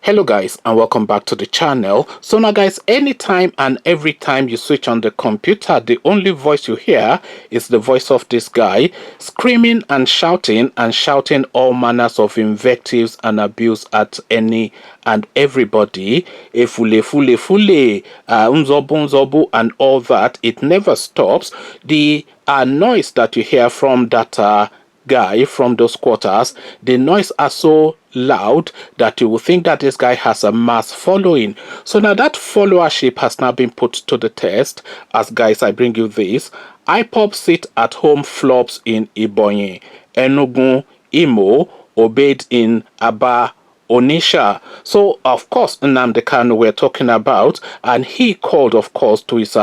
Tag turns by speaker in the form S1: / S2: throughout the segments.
S1: Hello guys, and welcome back to the channel. So now guys, anytime and every time you switch on the computer, the only voice you hear is the voice of this guy screaming and shouting all manners of invectives and abuse at any and everybody. Efule fule fule, unzobu unzobu, and all that. It never stops. The noise that you hear from that guy from those quarters, the noise are so loud that you will think that this guy has a mass following. So now that followership has now been put to the test, as guys I bring you this. IPOB sit at home flops in Ebonyi, Enugu, Imo, obeyed in Aba, Onisha. So of course Nnamdi Kanu we're talking about, and he called of course to his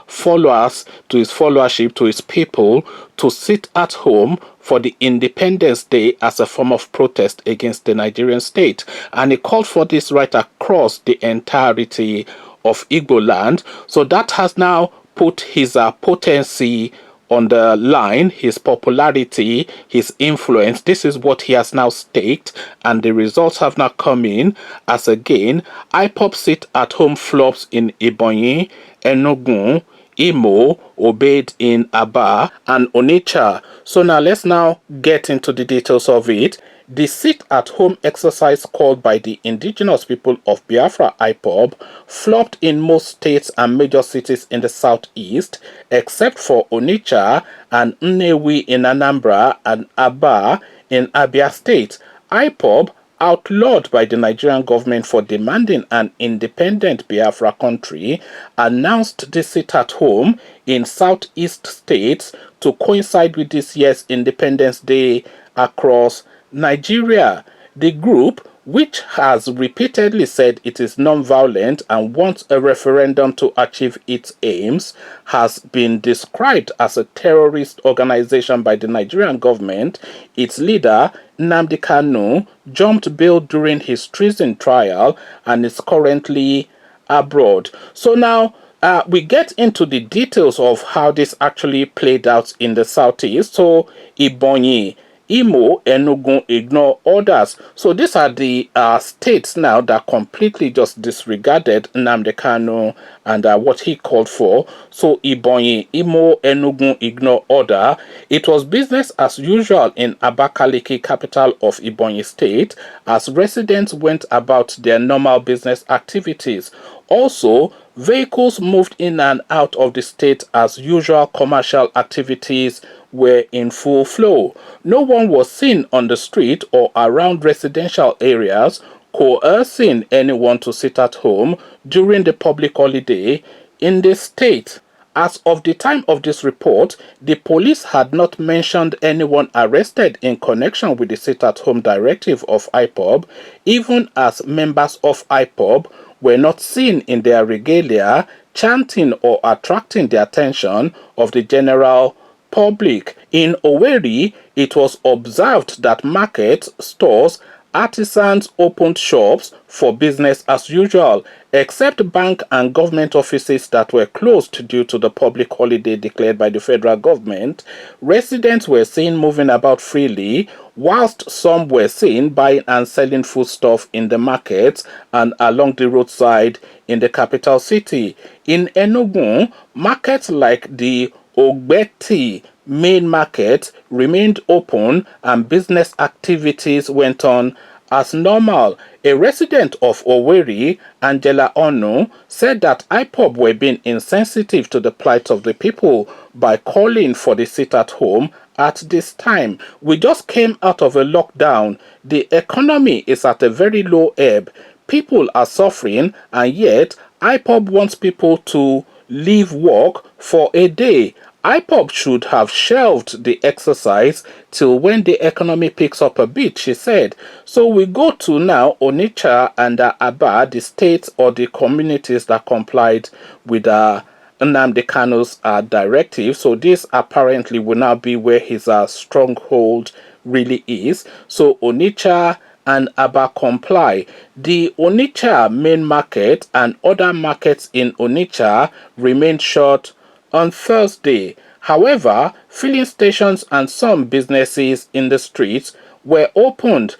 S1: followers, to his followership, to his people to sit at home for the Independence Day as a form of protest against the Nigerian state. And he called for this right across the entirety of Igbo land. So that has now put his potency on the line, his popularity, his influence. This is what he has now staked, and the results have now come in as again IPOB sit at home flops in Ebonyi, Enugu, Imo, obeyed in Aba and Onitsha. So now let's now get into the details of it. The sit-at-home exercise called by the indigenous people of Biafra IPOB flopped in most states and major cities in the southeast, except for Onitsha and Nnewi in Anambra and Aba in Abia State. IPOB, outlawed by the Nigerian government for demanding an independent Biafra country, announced the sit-at-home in southeast states to coincide with this year's Independence Day across Nigeria. The group, which has repeatedly said it is non-violent and wants a referendum to achieve its aims, has been described as a terrorist organization by the Nigerian government. Its leader, Nnamdi Kanu, jumped bail during his treason trial and is currently abroad. So now we get into the details of how this actually played out in the southeast. So Ebonyi, Imo, Enugu ignore orders. So these are the states now that completely just disregarded Nnamdi Kanu and what he called for. So Ebonyi, Imo, Enugu ignore order. It was business as usual in Abakaliki, capital of Ebonyi State, as residents went about their normal business activities. Also, vehicles moved in and out of the state as usual. Commercial activities were in full flow. No one was seen on the street or around residential areas coercing anyone to sit at home during the public holiday in the state. As of the time of this report, the police had not mentioned anyone arrested in connection with the sit-at-home directive of IPOB, even as members of IPOB were not seen in their regalia chanting or attracting the attention of the general public. In Owerri, it was observed that markets, stores, artisans opened shops for business as usual, except bank and government offices that were closed due to the public holiday declared by the federal government. Residents were seen moving about freely, whilst some were seen buying and selling foodstuff in the markets and along the roadside in the capital city. In Enugu, markets like the Ogbeti main market remained open and business activities went on as normal. A resident of Owerri, Angela Onu, said that IPOB were being insensitive to the plight of the people by calling for the sit-at-home at this time. We just came out of a lockdown. The economy is at a very low ebb. People are suffering, and yet IPOB wants people to leave work for a day. IPOB should have shelved the exercise till when the economy picks up a bit, she said. So we go to now Onitsha and Aba, the states or the communities that complied with Nnamdi Kanu'S directive. So this apparently will now be where his stronghold really is. So Onitsha and Aba comply. The Onitsha main market and other markets in Onitsha remained shut on Thursday. However, filling stations and some businesses in the streets were opened.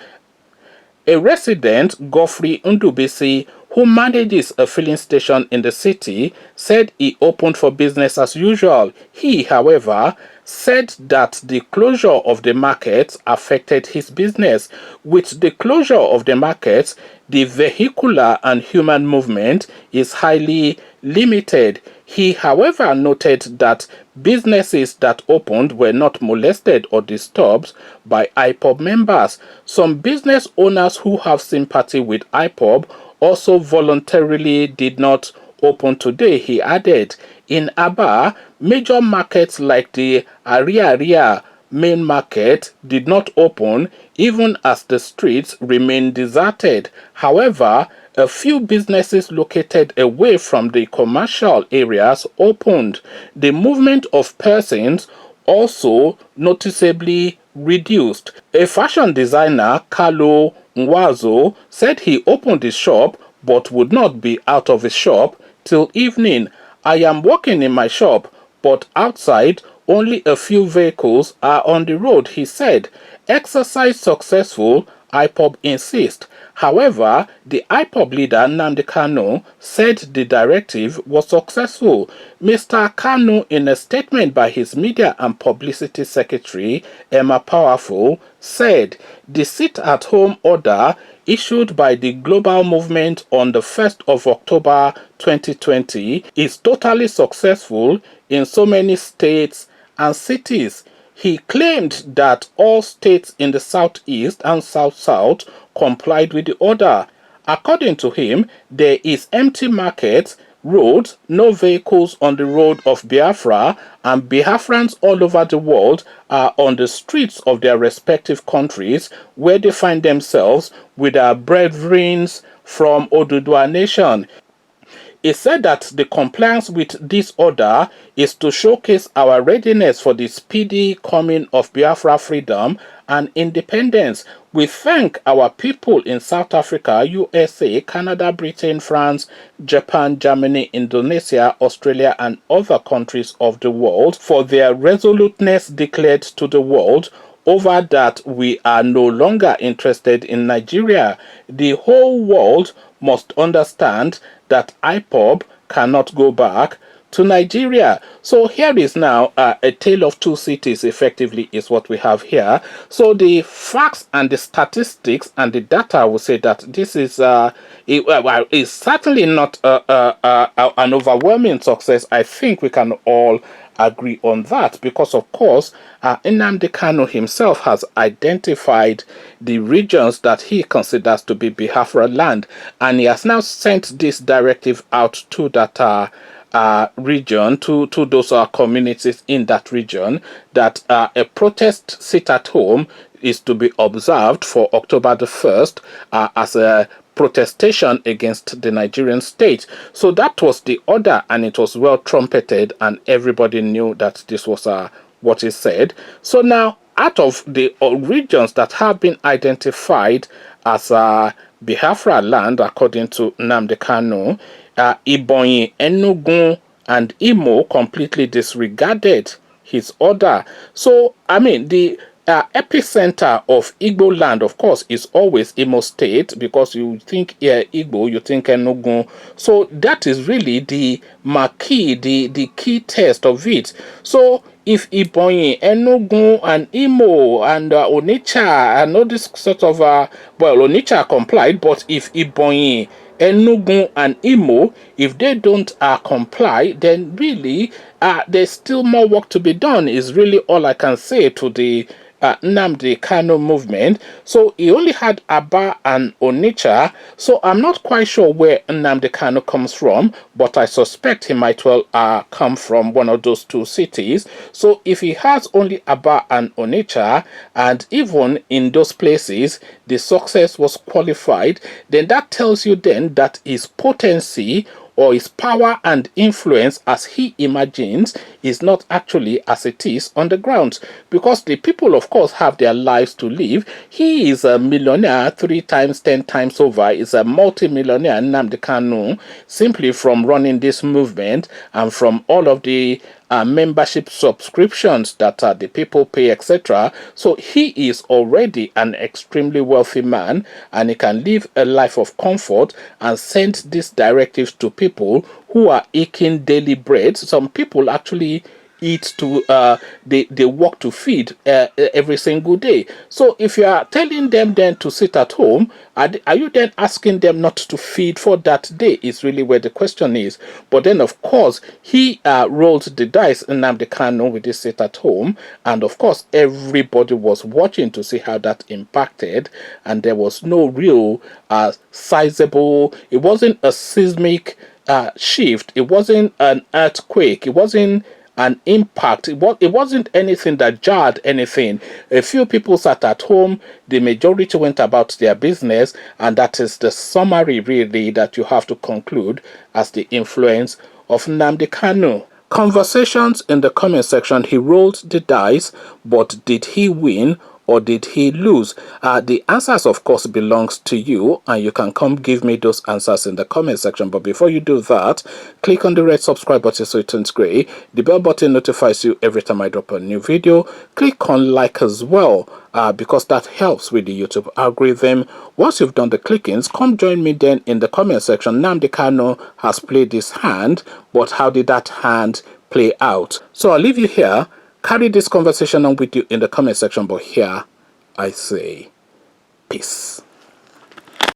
S1: A resident, Godfrey Ndubisi, who manages a filling station in the city, said he opened for business as usual. He, however, said that the closure of the markets affected his business. With the closure of the markets, the vehicular and human movement is highly limited. He, however, noted that businesses that opened were not molested or disturbed by IPOB members. Some business owners who have sympathy with IPOB also voluntarily did not open today, he added. In Aba, major markets like the Aria main market did not open even as the streets remained deserted. However, a few businesses located away from the commercial areas opened. The movement of persons also noticeably reduced. A fashion designer, Carlo Nwazo, said he opened his shop but would not be out of his shop till evening. I am working in my shop, but outside only a few vehicles are on the road, he said. Exercise successful, IPOB insists. However, the IPOB leader Nnamdi Kanu said the directive was successful. Mr. Kanu, in a statement by his media and publicity secretary, Emma Powerful, said the sit-at-home order issued by the global movement on the 1st of October 2020 is totally successful in so many states and cities. He claimed that all states in the southeast and south-south complied with the order. According to him, there is empty markets, roads, no vehicles on the road of Biafra, and Biafrans all over the world are on the streets of their respective countries where they find themselves with their brethren from Oduduwa Nation. He said that the compliance with this order is to showcase our readiness for the speedy coming of Biafra freedom and independence. We thank our people in South Africa, USA, Canada, Britain, France, Japan, Germany, Indonesia, Australia, and other countries of the world for their resoluteness declared to the world over that we are no longer interested in Nigeria. The whole world must understand that IPOB cannot go back to Nigeria. So here is now a tale of two cities, effectively, is what we have here. So the facts and the statistics and the data will say that this is it's certainly not an overwhelming success. I think we can all agree on that, because of course Nnamdi Kanu himself has identified the regions that he considers to be Biafra land, and he has now sent this directive out to that region, to those communities in that region, that a protest sit at home is to be observed for October the 1st as a protestation against the Nigerian state. So that was the order, and it was well trumpeted, and everybody knew that this was what is said. So now, out of the regions that have been identified as Biafra land, according to Nnamdi Kanu, Ebonyi, Enugu, and Imo completely disregarded his order. So, I mean, the epicenter of Igbo land, of course, is always Imo State, because you think Igbo, you think Enugu. So that is really the marquee, the key test of it. So if Ebonyi, Enugu, and Imo, and Onitsha, and all this sort of, well, Onitsha complied, but if Ebonyi, Enugu, and Imo, if they don't comply, then really there's still more work to be done, is really all I can say to the Nnamdi Kanu movement. So he only had Aba and Onitsha, so I'm not quite sure where Nnamdi Kanu comes from, but I suspect he might well come from one of those two cities. So if he has only Aba and Onitsha, and even in those places the success was qualified, then that tells you then that his potency or his power and influence as he imagines is not actually as it is on the ground, because the people of course have their lives to live. He is a millionaire 3 times 10 times over, is a multi-millionaire, Nnamdi Kanu, simply from running this movement and from all of the membership subscriptions that the people pay, etc. So he is already an extremely wealthy man, and he can live a life of comfort and send these directives to people who are eking daily bread. Some people actually eat to they work to feed every single day. So if you are telling them then to sit at home, are you then asking them not to feed for that day is really where the question is. But then of course he rolled the dice in Nnamdi Kanu with this sit at home, and of course everybody was watching to see how that impacted, and there was no real sizable, it wasn't a seismic shift, it wasn't an earthquake, it wasn't an impact. It wasn't anything that jarred anything. A few people sat at home, the majority went about their business, and that is the summary really that you have to conclude as the influence of Nnamdi Kanu. Conversations in the comment section. He rolled the dice, but did he win or did he lose? The answers, of course, belongs to you, and you can come give me those answers in the comment section. But before you do that, click on the red subscribe button so it turns gray. The bell button notifies you every time I drop a new video. Click on like as well, because that helps with the YouTube algorithm. Once you've done the clickings, come join me then in the comment section. Nnamdi Kanu has played this hand, but how did that hand play out? So I'll leave you here. Carry this conversation on with you in the comment section, but here I say peace.